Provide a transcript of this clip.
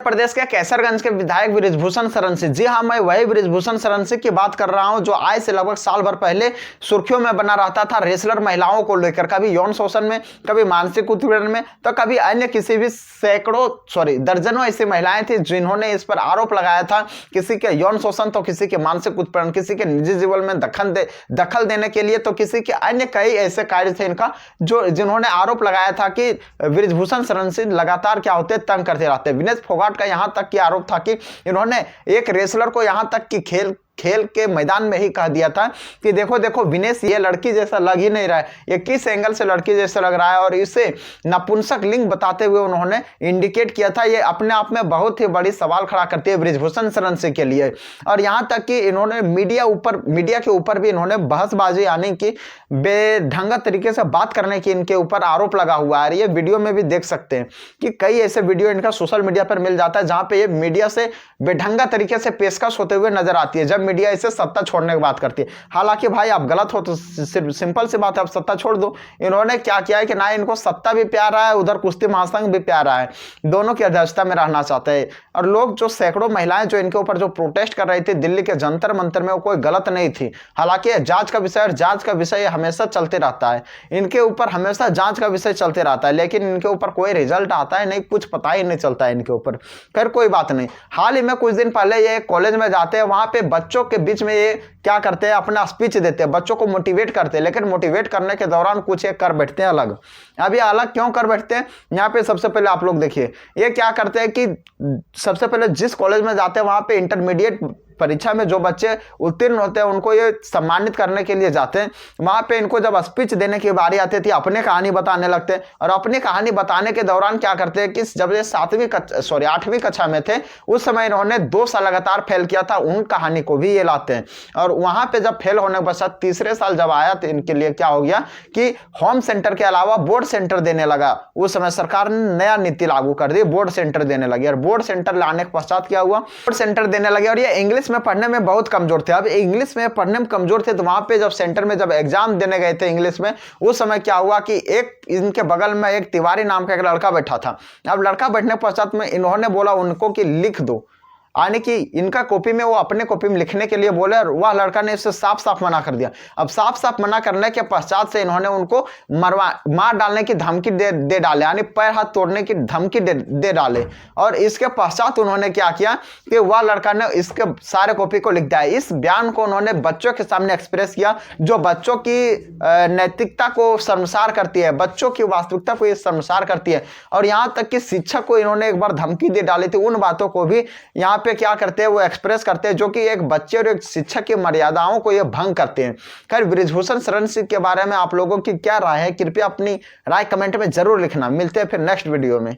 प्रदेश के कैसरगंज के विधायक बृजभूषण शरण सिंह, जी हाँ, मैं वही बृजभूषण शरण सिंह की बात कर रहा हूं जो आज से लगभग साल भर पहले सुर्खियों में बना रहता था रेसलर महिलाओं को लेकर, कभी यौन शोषण में, कभी मानसिक उत्पीड़न में, तो कभी अन्य किसी भी दर्जनों ऐसी महिलाएं थी जिन्होंने इस पर आरोप लगाया था, किसी के यौन शोषण तो किसी के मानसिक उत्पीड़न, किसी के निजी जीवन में दखल देने के लिए, तो किसी के अन्य कई ऐसे कार्य थे इनका जिन्होंने आरोप लगाया था कि बृजभूषण शरण सिंह लगातार क्या होते तंग करते रहते। विनेश फोगाट का यहां तक की आरोप था कि इन्होंने एक रेसलर को यहां तक कि खेल के मैदान में ही कह दिया था कि देखो देखो विनेश ये लड़की जैसा लग ही नहीं रहा है, ये किस एंगल से लड़की जैसा लग रहा है, और इसे नपुंसक लिंग बताते हुए उन्होंने इंडिकेट किया था। ये अपने आप में बहुत ही बड़ी सवाल खड़ा करती है बृजभूषण शरण सिंह के लिए। और यहां तक कि इन्होंने मीडिया के ऊपर भी इन्होंने बहसबाजी यानी कि बेढंगा तरीके से बात करने की इनके ऊपर आरोप लगा हुआ है। ये वीडियो में भी देख सकते हैं कि कई ऐसे वीडियो इनका सोशल मीडिया पर मिल जाता है जहां पे ये मीडिया से बेढंगा तरीके से पेशकश होते हुए नजर आती है जब मीडिया इसे सत्ता छोड़ने की बात करती है। हालांकि भाई आप गलत हो तो सिंपल सी बात है, आप सत्ता छोड़ दो। इन्होंने क्या किया है कि ना इनको सत्ता भी प्यारा है, उधर कुश्ती महासंघ भी प्यारा है, दोनों की अध्यक्षता में रहना चाहते हैं। और लोग जो सैकड़ों महिलाएं जो इनके ऊपर जो प्रोटेस्ट कर रही थी दिल्ली के जंतर मंतर में, वो कोई गलत नहीं थी। हालांकि जांच का विषय, और जांच का विषय हमेशा चलते रहता है, इनके ऊपर हमेशा जांच का विषय चलते रहता है, लेकिन इनके ऊपर कोई रिजल्ट आता है नहीं, कुछ पता ही नहीं चलता है इनके ऊपर। खैर कोई बात नहीं। हाल ही में कुछ दिन पहले ये कॉलेज में जाते हैं, वहां पे बच्चों के बीच में ये क्या करते हैं, अपना स्पीच देते हैं, बच्चों को मोटिवेट करते हैं, लेकिन मोटिवेट करने के दौरान कुछ एक कर बैठते हैं अलग। अब ये अलग क्यों कर बैठते हैं, यहाँ पे सबसे पहले आप लोग देखिए, ये क्या करते हैं कि सबसे पहले जिस कॉलेज में जाते हैं वहां पे इंटरमीडिएट परीक्षा में जो बच्चे उत्तीर्ण होते हैं उनको ये सम्मानित करने के लिए जाते हैं। वहां पे इनको जब स्पीच देने की बारी आती थी अपनी कहानी बताने लगते हैं, और अपनी कहानी बताने के दौरान क्या करते हैं कि जब ये 8वीं कक्षा में थे उस समय इन्होंने 2 साल लगातार फेल किया था, उन कहानी को भी ये लाते हैं। और वहां पे जब फेल होने के पश्चात तीसरे साल जब आया तो इनके लिए क्या हो गया कि होम सेंटर के अलावा बोर्ड सेंटर देने लगा। उस समय सरकार ने नया नीति लागू कर दी, बोर्ड सेंटर देने लगी, और बोर्ड सेंटर लाने के पश्चात क्या हुआ, बोर्ड सेंटर देने लगे। और ये इंग्लिश में पढ़ने में बहुत कमजोर थे। अब इंग्लिश में पढ़ने में कमजोर थे तो वहां पे जब सेंटर में जब एग्जाम देने गए थे इंग्लिश में, उस समय क्या हुआ कि एक इनके बगल में एक तिवारी नाम का एक लड़का बैठा था। अब लड़का बैठने के पश्चात में इन्होंने बोला उनको कि लिख दो, यानी कि इनका कॉपी में वो अपने कॉपी में लिखने के लिए बोले, और वह लड़का ने इससे साफ साफ मना कर दिया। अब साफ साफ मना करने के पश्चात से इन्होंने उनको मार डालने की धमकी दे डाले, यानी पैर हाथ तोड़ने की धमकी दे डाले। और इसके पश्चात उन्होंने क्या किया कि वह लड़का ने इसके सारे कॉपी को लिख दिया। इस बयान को उन्होंने बच्चों के सामने एक्सप्रेस किया, जो बच्चों की नैतिकता को शर्मसार करती है, बच्चों की वास्तविकता को ये शर्मसार करती है। और यहाँ तक कि शिक्षक को इन्होंने एक बार धमकी दे डाली थी, उन बातों को भी यहाँ पे क्या करते हैं वो एक्सप्रेस करते हैं, जो कि एक बच्चे और एक शिक्षक की मर्यादाओं को ये भंग करते हैं। खैर बृजभूषण शरण सिंह के बारे में आप लोगों की क्या राय है, कृपया अपनी राय कमेंट में जरूर लिखना। मिलते हैं फिर नेक्स्ट वीडियो में।